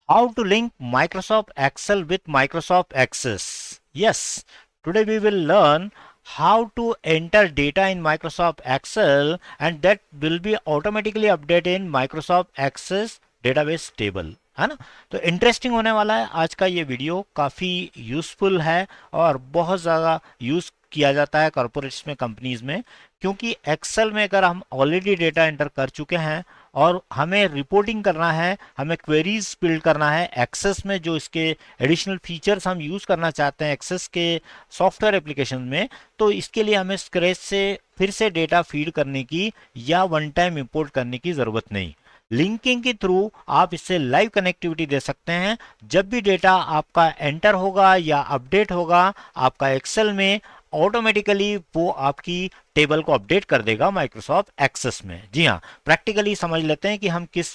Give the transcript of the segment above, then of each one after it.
How to link Microsoft Excel with Microsoft Access. Yes, today we will learn how to enter data in Microsoft Excel and that will be automatically updated in Microsoft Access database table, है ना। तो interesting होने वाला है आज का ये video, काफ़ी यूज़फुल है और बहुत ज़्यादा यूज़ किया जाता है कॉर्पोरेट्स में, कंपनीज में, क्योंकि एक्सेल में अगर हम ऑलरेडी डेटा एंटर कर चुके हैं और हमें रिपोर्टिंग करना है, हमें क्वेरीज बिल्ड करना है एक्सेस में, जो इसके एडिशनल फीचर्स हम यूज़ करना चाहते हैं एक्सेस के सॉफ्टवेयर एप्लीकेशन में, तो इसके लिए हमें स्क्रैच से फिर से डेटा फीड करने की या वन टाइम इंपोर्ट करने की ज़रूरत नहीं। लिंकिंग के थ्रू आप इससे लाइव कनेक्टिविटी दे सकते हैं। जब भी डेटा आपका एंटर होगा या अपडेट होगा आपका एक्सेल में, ऑटोमेटिकली वो आपकी टेबल को अपडेट कर देगा माइक्रोसॉफ्ट एक्सेस में। जी हाँ, प्रैक्टिकली समझ लेते हैं कि हम किस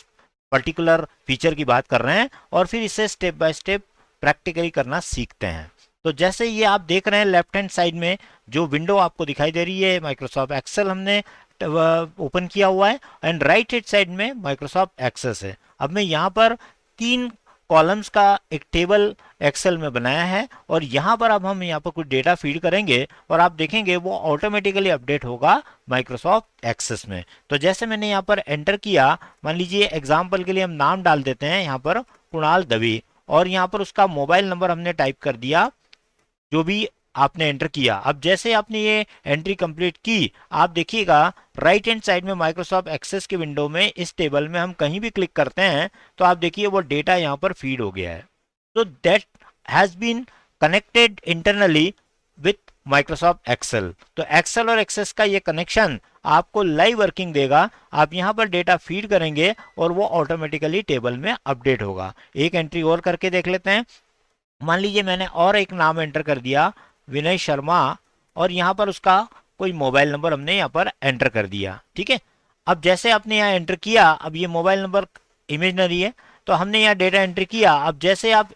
पर्टिकुलर फीचर की बात कर रहे हैं और फिर इसे स्टेप बाय स्टेप प्रैक्टिकली करना सीखते हैं। तो जैसे ये आप देख रहे हैं लेफ्ट हैंड साइड में जो विंडो आपको दिखाई दे रही है, माइक्रोसॉफ्ट एक्सेल हमने ओपन किया हुआ है एंड राइट हैंड साइड में माइक्रोसॉफ्ट एक्सेस है। अब मैं यहाँ पर 3 कॉलम्स का एक टेबल एक्सेल में बनाया है और यहाँ पर अब हम यहाँ पर कुछ डेटा फीड करेंगे और आप देखेंगे वो ऑटोमेटिकली अपडेट होगा माइक्रोसॉफ्ट एक्सेस में। तो जैसे मैंने यहाँ पर एंटर किया, मान लीजिए एग्जाम्पल के लिए हम नाम डाल देते हैं यहाँ पर कुणाल दवे, और यहाँ पर उसका मोबाइल नंबर हमने टाइप कर दिया जो भी आपने एंटर किया। अब जैसे आपने ये एंट्री कंप्लीट की, आप देखिएगा राइट हैंड साइड में माइक्रोसॉफ्ट एक्सेस के विंडो में इस टेबल में हम कहीं भी क्लिक करते हैं तो आप देखिए वो डेटा यहाँ पर फीड हो गया है। तो that has been connected internally with Microsoft Excel. तो एक्सेल और एक्सेस का ये कनेक्शन आपको लाइव वर्किंग देगा। आप यहाँ पर डेटा फीड करेंगे और वो ऑटोमेटिकली टेबल में अपडेट होगा। एक एंट्री और करके देख लेते हैं। मान लीजिए मैंने और एक नाम एंटर कर दिया, विनय शर्मा, और यहाँ पर उसका कोई मोबाइल नंबर हमने यहाँ पर एंटर कर दिया। ठीक है, अब जैसे आपने यहाँ एंटर किया, अब ये मोबाइल नंबर इमेजनरी है तो हमने यहाँ डेटा एंटर किया। अब जैसे आप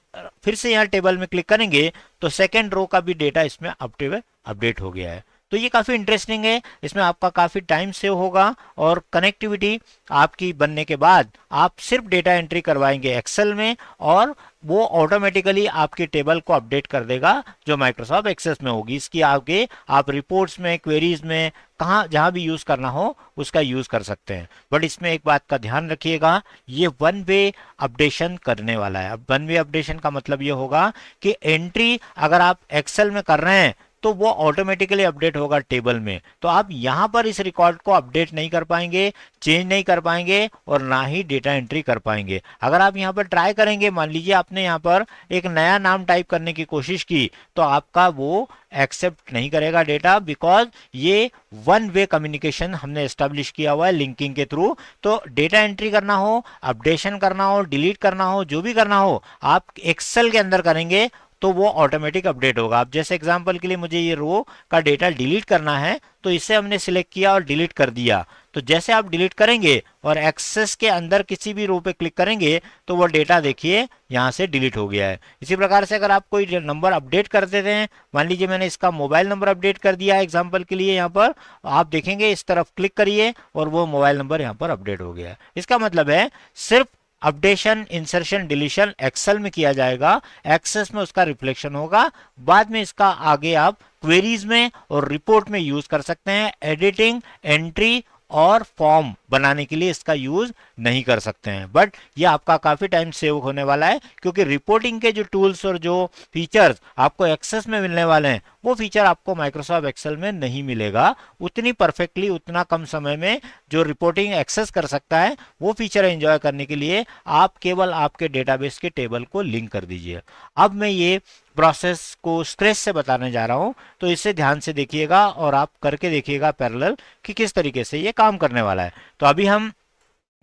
फिर से यहाँ टेबल में क्लिक करेंगे तो सेकेंड रो का भी डेटा इसमें अपडेट हो गया है। तो ये काफ़ी इंटरेस्टिंग है, इसमें आपका काफ़ी टाइम सेव होगा और कनेक्टिविटी आपकी बनने के बाद आप सिर्फ डेटा एंट्री करवाएंगे एक्सेल में और वो ऑटोमेटिकली आपके टेबल को अपडेट कर देगा जो माइक्रोसॉफ्ट एक्सेस में होगी। इसकी आगे आप रिपोर्ट्स में, क्वेरीज में, कहाँ जहाँ भी यूज़ करना हो उसका यूज़ कर सकते हैं। बट इसमें एक बात का ध्यान रखिएगा, ये वन वे अपडेशन करने वाला है। अब वन वे अपडेशन का मतलब ये होगा कि एंट्री अगर आप एक्सेल में कर रहे हैं तो वो ऑटोमेटिकली अपडेट होगा टेबल में, तो आप यहाँ पर इस रिकॉर्ड को अपडेट नहीं कर पाएंगे, चेंज नहीं कर पाएंगे और ना ही डेटा एंट्री कर पाएंगे। अगर आप यहाँ पर ट्राई करेंगे, मान लीजिए आपने यहाँ पर एक नया नाम टाइप करने की कोशिश की, तो आपका वो एक्सेप्ट नहीं करेगा डेटा, बिकॉज ये वन वे कम्युनिकेशन हमने एस्टेब्लिश किया हुआ है लिंकिंग के थ्रू। तो डेटा एंट्री करना हो, अपडेशन करना हो, डिलीट करना हो, जो भी करना हो आप एक्सेल के अंदर करेंगे तो वो ऑटोमेटिक अपडेट होगा। अब जैसे एग्जांपल के लिए मुझे ये रो का डेटा डिलीट करना है तो इसे हमने सिलेक्ट किया और डिलीट कर दिया। तो जैसे आप डिलीट करेंगे और एक्सेस के अंदर किसी भी रो पे क्लिक करेंगे तो वो डेटा देखिए यहाँ से डिलीट हो गया है। इसी प्रकार से अगर आप कोई नंबर अपडेट कर देते हैं, मान लीजिए मैंने इसका मोबाइल नंबर अपडेट कर दिया एग्जाम्पल के लिए, यहाँ पर आप देखेंगे इस तरफ क्लिक करिए और वो मोबाइल नंबर यहाँ पर अपडेट हो गया है। इसका मतलब है सिर्फ अपडेशन, इंसर्शन, डिलीशन एक्सेल में किया जाएगा, एक्सेस में उसका रिफ्लेक्शन होगा। बाद में इसका आगे आप क्वेरीज में और रिपोर्ट में यूज कर सकते हैं। एडिटिंग, एंट्री और फॉर्म बनाने के लिए इसका यूज नहीं कर सकते हैं। बट ये आपका काफी टाइम सेव होने वाला है, क्योंकि रिपोर्टिंग के जो टूल्स और जो फीचर्स आपको एक्सेस में मिलने वाले हैं वो फीचर आपको माइक्रोसॉफ्ट एक्सेल में नहीं मिलेगा उतनी परफेक्टली, उतना कम समय में। जो रिपोर्टिंग एक्सेस कर सकता है वो फीचर एंजॉय करने के लिए आप केवल आपके डेटाबेस के टेबल को लिंक कर दीजिए। अब मैं ये प्रोसेस को स्क्रैच से बताने जा रहा हूं, तो इसे ध्यान से देखिएगा और आप करके देखिएगा पैरेलल कि किस तरीके से ये काम करने वाला है। तो अभी हम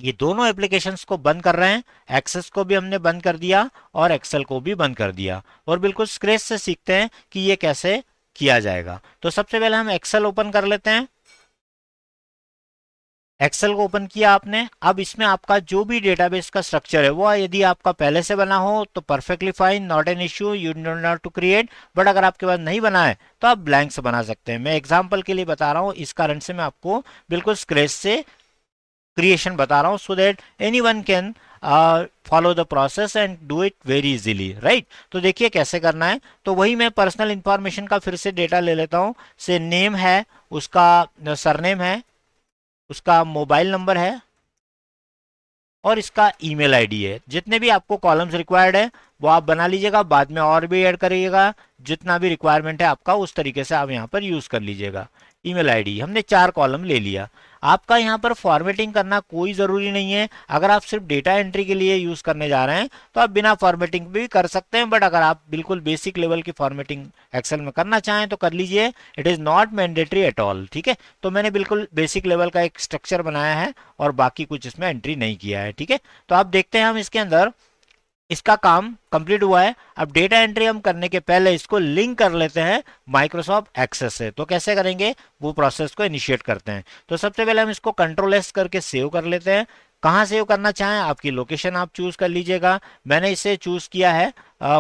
ये दोनों एप्लीकेशंस को बंद कर रहे हैं, एक्सेस को भी हमने बंद कर दिया और एक्सेल को भी बंद कर दिया, और बिल्कुल स्क्रैच से सीखते हैं कि ये कैसे किया जाएगा। तो सबसे पहले हम एक्सेल ओपन कर लेते हैं। एक्सेल को ओपन किया आपने। अब इसमें आपका जो भी डेटाबेस का स्ट्रक्चर है वो यदि आपका पहले से बना हो तो perfectly fine, not an issue, you don't not to create. But अगर आपके पास नहीं बना है तो आप ब्लैंक से बना सकते हैं। मैं एग्जांपल के लिए बता रहा हूँ, इस कारण से मैं आपको बिल्कुल स्क्रैच से क्रिएशन बता रहा हूँ, so that anyone can follow the process and do it very easily, right. तो देखिए कैसे करना है। तो वही मैं पर्सनल इंफॉर्मेशन का फिर से डेटा ले लेता हूँ। से नेम है, उसका सरनेम है, उसका मोबाइल नंबर है और इसका ईमेल आईडी है। जितने भी आपको कॉलम्स रिक्वायर्ड है वो आप बना लीजिएगा, बाद में और भी ऐड करिएगा। जितना भी रिक्वायरमेंट है आपका उस तरीके से आप यहाँ पर यूज कर लीजिएगा। ईमेल आईडी हमने 4 कॉलम ले लिया। आपका यहाँ पर फॉर्मेटिंग करना कोई ज़रूरी नहीं है। अगर आप सिर्फ डेटा एंट्री के लिए यूज़ करने जा रहे हैं तो आप बिना फॉर्मेटिंग भी कर सकते हैं, बट अगर आप बिल्कुल बेसिक लेवल की फॉर्मेटिंग एक्सेल में करना चाहें तो कर लीजिए। It is not mandatory at all, ठीक है। तो मैंने बिल्कुल बेसिक लेवल का एक स्ट्रक्चर बनाया है और बाकी कुछ इसमें एंट्री नहीं किया है, ठीक है। तो आप देखते हैं हम इसके अंदर इसका काम कंप्लीट हुआ है। अब डेटा एंट्री हम करने के पहले इसको लिंक कर लेते हैं माइक्रोसॉफ्ट एक्सेस से। तो कैसे करेंगे वो प्रोसेस को इनिशिएट करते हैं। तो सबसे पहले हम इसको कंट्रोल एस करके सेव कर लेते हैं। कहाँ सेव करना चाहें आपकी लोकेशन आप चूज कर लीजिएगा। मैंने इसे चूज किया है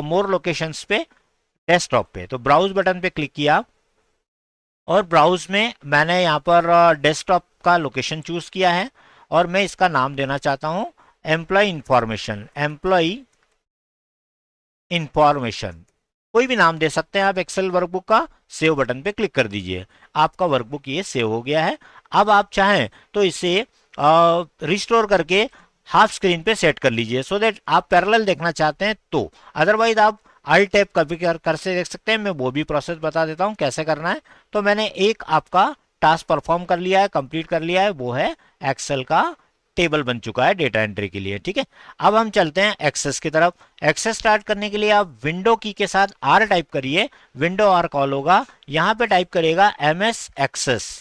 मोर लोकेशंस पे, डेस्कटॉप पे। तो ब्राउज बटन पे क्लिक किया और ब्राउज में मैंने यहाँ पर डेस्कटॉप का लोकेशन चूज किया है और मैं इसका नाम देना चाहता हूँ एम्प्लॉय इंफॉर्मेशन, एम्प्लॉय इंफॉर्मेशन। कोई भी नाम दे सकते हैं आप एक्सेल वर्कबुक का। सेव बटन पे क्लिक कर दीजिए, आपका वर्कबुक ये सेव हो गया है। अब आप चाहें तो इसे रिस्टोर करके हाफ स्क्रीन पे सेट कर लीजिए, सो दैट आप पैरेलल देखना चाहते हैं तो। अदरवाइज आप अल्ट टैब कभी कर से देख सकते हैं। मैं वो भी प्रोसेस बता देता हूँ कैसे करना है। तो मैंने एक आपका टास्क परफॉर्म कर लिया है, कंप्लीट कर लिया है, वो है एक्सेल का टेबल बन चुका है डेटा एंट्री के लिए, ठीक है। अब हम चलते हैं एक्सेस की तरफ। एक्सेस स्टार्ट करने के लिए आप विंडो की के साथ आर टाइप करिए, विंडो आर कॉल होगा। यहां पे टाइप करिएगा एमएस एक्सेस।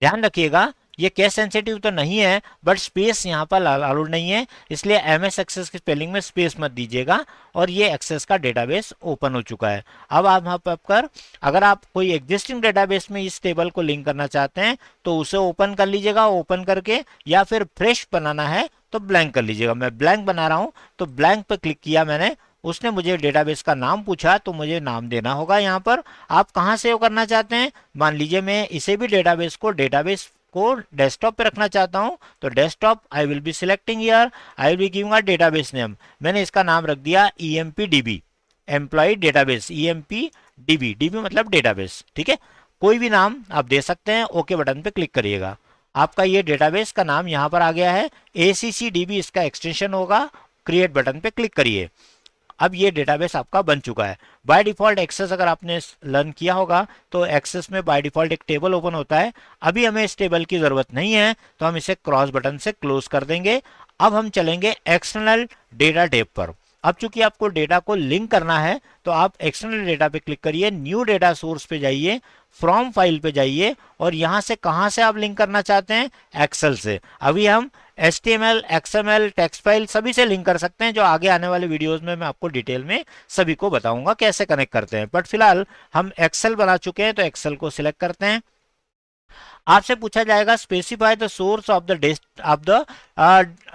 ध्यान रखिएगा ये केस सेंसिटिव तो नहीं है, बट स्पेस यहाँ पर अलाउड नहीं है, इसलिए एमएस एक्सेस की स्पेलिंग में स्पेस मत दीजिएगा। और ये एक्सेस का डेटाबेस ओपन हो चुका है। अब आप यहाँ पर अगर आप कोई एग्जिस्टिंग डेटाबेस में इस टेबल को लिंक करना चाहते हैं तो उसे ओपन कर लीजिएगा, ओपन करके, या फिर फ्रेश बनाना है तो ब्लैंक कर लीजिएगा। मैं ब्लैंक बना रहा हूँ तो ब्लैंक पे क्लिक किया मैंने। उसने मुझे डेटाबेस का नाम पूछा तो मुझे नाम देना होगा। यहाँ पर आप कहाँ सेव करना चाहते हैं, मान लीजिए मैं इसे भी डेटाबेस को डेस्कटॉप पे रखना चाहता हूं तो desktop I will be selecting here, I will be giving a database name. मैंने इसका नाम रख दिया EMPDB, employee database, EMPDB, DB मतलब डेटाबेस, ठीक है। कोई भी नाम आप दे सकते हैं। ओके बटन पे क्लिक करिएगा, आपका ये डेटाबेस का नाम यहाँ पर आ गया है। ACCDB इसका एक्सटेंशन होगा। क्रिएट बटन पे क्लिक करिए। अब ये डेटाबेस आपका बन चुका है। बाय डिफॉल्ट एक्सेस अगर आपने लर्न किया होगा तो एक्सेस में बाय डिफॉल्ट एक टेबल ओपन होता है। अभी हमें इस टेबल की जरूरत नहीं है तो हम इसे क्रॉस बटन से क्लोज कर देंगे। अब हम चलेंगे एक्सटर्नल डेटा टैब पर। अब चूंकि आपको डेटा को लिंक करना है तो आप एक्सटर्नल डेटा पे क्लिक करिए, न्यू डेटा सोर्स पे जाइए, फ्रॉम फाइल पे जाइए और यहां से कहां से आप लिंक करना चाहते हैं, एक्सेल से। अभी हम HTML, XML, टेक्स्ट फाइल सभी से लिंक कर सकते हैं, जो आगे आने वाले वीडियोस में मैं आपको डिटेल में सभी को बताऊंगा कैसे कनेक्ट करते हैं। बट फिलहाल हम एक्सेल बना चुके हैं तो एक्सेल को सिलेक्ट करते हैं। आपसे पूछा जाएगा specify the source of the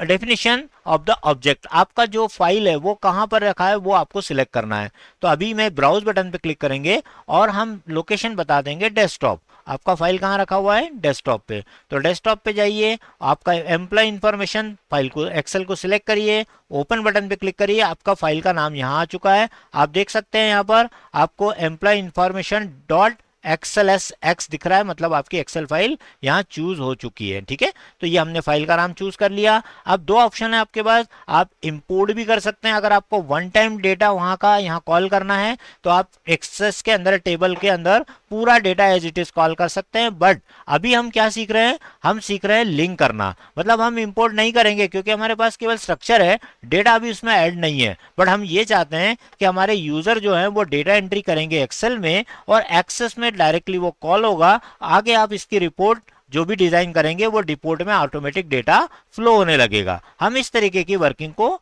definition of the object. आपका जो फाइल है वो कहां पर रखा है वो आपको सिलेक्ट करना है। तो अभी मैं ब्राउज बटन पे क्लिक करेंगे और हम लोकेशन बता देंगे डेस्कटॉप। आपका फाइल कहाँ रखा हुआ है, डेस्कटॉप पे। तो डेस्कटॉप पे जाइए, आपका एम्प्लॉय इंफॉर्मेशन फाइल को, एक्सेल को सिलेक्ट करिए, ओपन बटन पे क्लिक करिए। आपका फाइल का नाम यहाँ आ चुका है। आप देख सकते हैं यहाँ पर आपको एम्प्लॉय इंफॉर्मेशन डॉट XLSX दिख रहा है, मतलब आपकी एक्सेल फाइल यहाँ चूज हो चुकी है, ठीक है। तो ये हमने फाइल का नाम चूज कर लिया। अब दो ऑप्शन है आपके पास, आप इंपोर्ट भी कर सकते हैं। अगर आपको वन टाइम डेटा वहां का यहाँ कॉल करना है तो आप एक्सेस के अंदर, टेबल के अंदर पूरा data as it is call कर सकते हैं। बट अभी हम क्या सीख रहे हैं, हम सीख रहे हैं लिंक करना। मतलब हम इंपोर्ट नहीं करेंगे क्योंकि हमारे पास केवल स्ट्रक्चर है, डेटा अभी उसमें ऐड नहीं है। बट हम ये चाहते हैं कि हमारे यूजर जो है वो डेटा एंट्री करेंगे एक्सेल में और एक्सेस में डायरेक्टली वो कॉल होगा। आगे आप इसकी रिपोर्ट जो भी डिजाइन करेंगे वो रिपोर्ट में ऑटोमेटिक डेटा फ्लो होने लगेगा। हम इस तरीके की वर्किंग को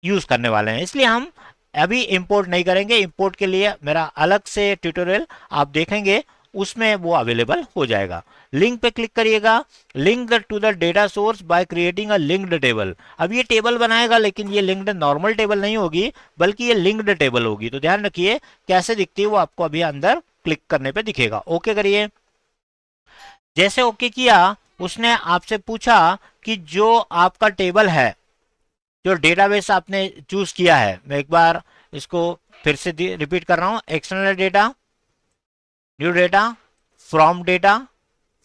यूज करने वाले हैं, इसलिए हम अभी इंपोर्ट नहीं करेंगे। इंपोर्ट के लिए मेरा अलग से ट्यूटोरियल आप देखेंगे, उसमें वो अवेलेबल हो जाएगा। लिंक पे क्लिक करिएगा, link to the data source by creating a linked table. अब ये टेबल बनाएगा लेकिन ये लिंक्ड नॉर्मल टेबल नहीं होगी बल्कि ये लिंक्ड टेबल होगी। तो ध्यान रखिए कैसे दिखती है वो आपको अभी अंदर क्लिक करने पे दिखेगा। ओके करिए। जैसे ओके किया, उसने आपसे पूछा कि जो आपका टेबल है जो डेटाबेस आपने चूज किया है, मैं एक बार इसको फिर से रिपीट कर रहा हूं, external data, new data, from data,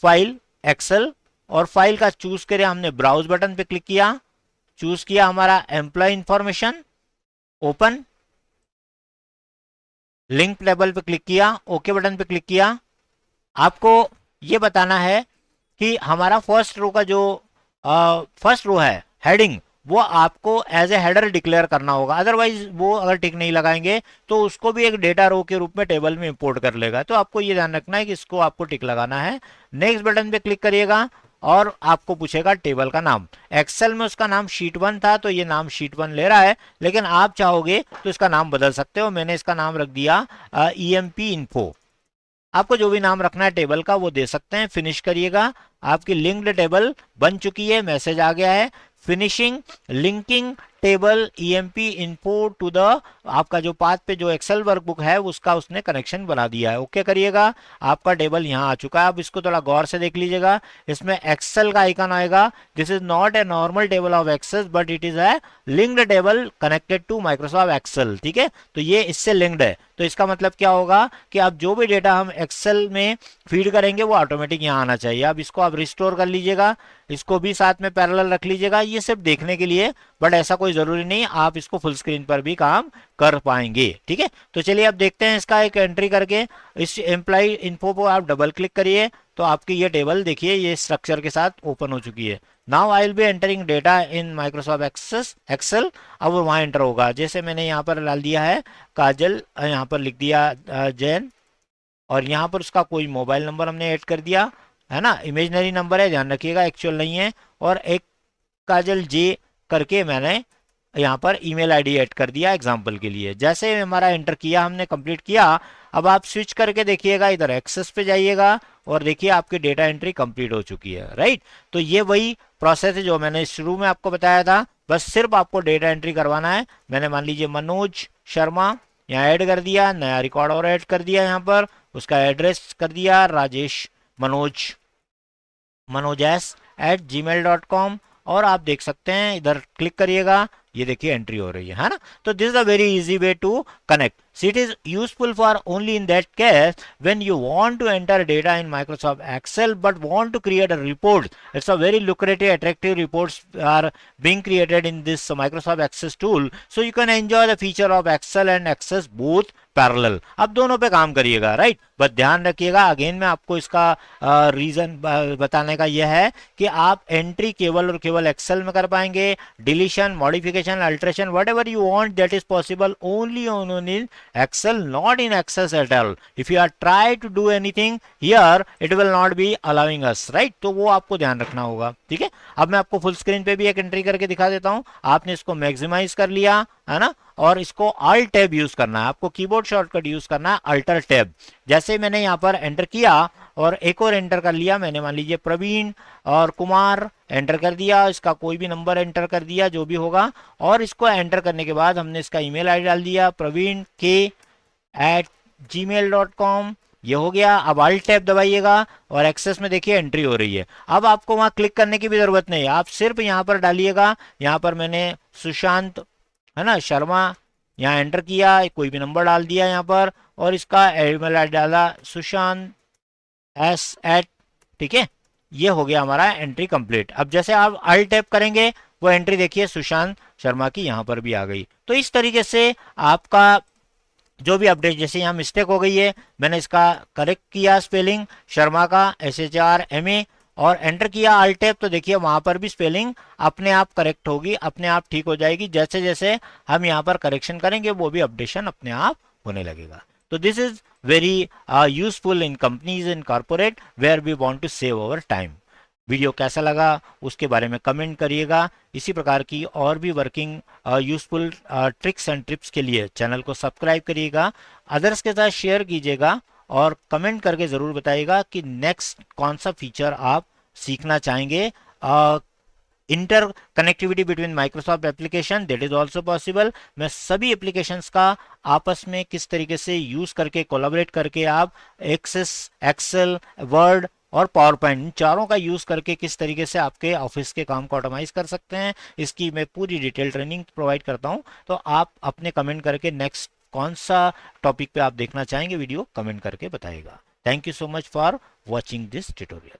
file, Excel, और फाइल का चूज करें हमने, ब्राउज बटन पे क्लिक किया, चूज किया हमारा employee information, open, link table पे क्लिक किया, ओके बटन पे क्लिक किया। आपको ये बताना है कि हमारा फर्स्ट रो का जो फर्स्ट रो है हेडिंग, वो आपको एज ए हेडर डिक्लेयर करना होगा, अदरवाइज वो अगर टिक नहीं लगाएंगे तो उसको भी एक डेटा रो के रूप में टेबल में इंपोर्ट कर लेगा। तो आपको ये ध्यान रखना है कि इसको आपको टिक लगाना है। नेक्स्ट बटन पे क्लिक करिएगा और आपको पूछेगा टेबल का नाम। एक्सेल में उसका नाम शीट 1 था तो ये नाम शीट 1 ले रहा है, लेकिन आप चाहोगे तो इसका नाम बदल सकते हो। मैंने इसका नाम रख दिया EMP इन्फो। आपको जो भी नाम रखना है टेबल का वो दे सकते हैं। फिनिश करिएगा, आपकी लिंक्ड टेबल बन चुकी है, मैसेज आ गया है, finishing linking table EMP info to the, आपका जो पाथ पे जो एक्सेल वर्कबुक है उसका उसने कनेक्शन बना दिया है। ओके करिएगा, आपका टेबल यहाँ आ चुका है। अब इसको थोड़ा गौर से देख लीजिएगा, इसमें एक्सेल का आइकन आएगा। This is not a normal table of Access but it is a linked table connected to Microsoft Excel. ठीक है, तो ये इससे लिंक्ड है। तो इसका मतलब क्या होगा कि अब जो भी डेटा हम एक्सेल में फीड करेंगे वो ऑटोमेटिक यहाँ आना चाहिए। अब इसको आप रिस्टोर कर लीजिएगा, इसको भी साथ में पैरेलल रख लीजिएगा। ये सिर्फ देखने के लिए, बट ऐसा कोई जरूरी नहीं, आप इसको फुल स्क्रीन पर भी काम कर पाएंगे। ठीक है, तो चलिए अब देखते हैं इसका एक एंट्री करके। इस एम्प्लॉय इन्फो पर आप डबल क्लिक करिए तो आपकी ये टेबल देखिए ये स्ट्रक्चर के साथ ओपन हो चुकी है। Now I will be entering data in Microsoft Excel. अब वहां एंटर होगा, जैसे मैंने यहाँ पर डाल दिया है काजल, यहाँ पर लिख दिया जैन, और यहाँ पर उसका कोई मोबाइल नंबर हमने ऐड कर दिया है ना, इमेजनरी नंबर है ध्यान रखिएगा, एक्चुअल नहीं है। और एक काजल जे करके मैंने यहाँ पर ईमेल आईडी ऐड कर दिया एग्जांपल के लिए। जैसे हमारा एंटर किया हमने, कंप्लीट किया। अब आप स्विच करके देखिएगा, इधर एक्सेस पे जाइएगा और देखिए आपकी डेटा एंट्री कंप्लीट हो चुकी है। राइट, तो ये वही प्रोसेस है जो मैंने शुरू में आपको बताया था, बस सिर्फ आपको डेटा एंट्री करवाना है। मैंने मान लीजिए मनोज शर्मा यहाँ ऐड कर दिया, नया रिकॉर्ड और ऐड कर दिया, यहाँ पर उसका एड्रेस कर दिया राजेश मनोज@gmail.com, और आप देख सकते हैं इधर क्लिक करिएगा, ये देखिए एंट्री हो रही है ना। तो this is a very easy way to connect. So it is useful for only in that case when you want to enter data in Microsoft Excel but want to create a report. It's a very lucrative, attractive reports are being created in this Microsoft Access tool. So you can enjoy the feature of Excel and Access both parallel. अब दोनों पे काम करिएगा, right. बस ध्यान रखिएगा, again में आपको इसका रीजन बताने का यह है कि आप एंट्री केवल और केवल एक्सेल में कर पाएंगे। Deletion, modification, alteration, what ever you want that is possible only on in Excel, not in Access at all. If you are try to do anything here, it will not be allowing us, right? तो वो आपको ध्यान रखना होगा। ठीक है, अब मैं आपको फुल स्क्रीन पे भी एक एंट्री करके दिखा देता हूं। आपने इसको मैक्सिमाइज कर लिया है ना, और इसको Alt टैब यूज करना है, आपको कीबोर्ड शॉर्टकट यूज करना है Alt टैब। जैसे मैंने यहाँ पर एंटर किया और एक और एंटर कर लिया, मैंने मान लीजिए प्रवीण और कुमार एंटर कर दिया, इसका कोई भी नंबर एंटर कर दिया जो भी होगा, और इसको एंटर करने के बाद हमने इसका ईमेल आईडी डाल दिया praveen@gmail.com, ये हो गया। अब Alt टैब दबाइएगा और एक्सेस में देखिए एंट्री हो रही है। अब आपको वहां क्लिक करने की भी जरूरत नहीं है, आप सिर्फ यहाँ पर डालिएगा। यहाँ पर मैंने सुशांत है ना शर्मा यहाँ एंटर किया, कोई भी नंबर डाल दिया यहाँ पर, और इसका ईमेल आईडी डाला सुशांत S@, ठीक है, ये हो गया हमारा एंट्री कंप्लीट। अब जैसे आप Alt टैप करेंगे वो एंट्री देखिए सुशांत शर्मा की यहाँ पर भी आ गई। तो इस तरीके से आपका जो भी अपडेट, जैसे यहाँ मिस्टेक हो गई है, मैंने इसका करेक्ट किया स्पेलिंग शर्मा का SHRMA और एंटर किया Alt टैप, तो देखिए वहां पर भी स्पेलिंग अपने आप करेक्ट होगी, अपने आप ठीक हो जाएगी। जैसे जैसे हम यहाँ पर करेक्शन करेंगे वो भी अपडेशन अपने आप होने लगेगा। तो this is very useful in companies in corporate where we want to save our time. Video कैसा लगा उसके बारे में कमेंट करिएगा। इसी प्रकार की और भी working useful tricks and tips के लिए चैनल को सब्सक्राइब करिएगा, अदर्स के साथ शेयर कीजिएगा, और कमेंट करके ज़रूर बताइएगा कि नेक्स्ट कौन सा फीचर आप सीखना चाहेंगे। Inter connectivity between Microsoft application, that is also possible. मैं सभी एप्लीकेशंस का आपस में किस तरीके से यूज करके कोलैबोरेट करके आप एक्सेस, एक्सेल, वर्ड और पावर पॉइंट, इन चारों का यूज़ करके किस तरीके से आपके ऑफिस के काम को ऑटोमाइज कर सकते हैं, इसकी मैं पूरी डिटेल ट्रेनिंग प्रोवाइड करता हूं। तो आप अपने कमेंट करके नेक्स्ट कौन सा टॉपिक पे आप देखना चाहेंगे वीडियो, कमेंट करके बताइएगा। Thank you so much for watching this tutorial.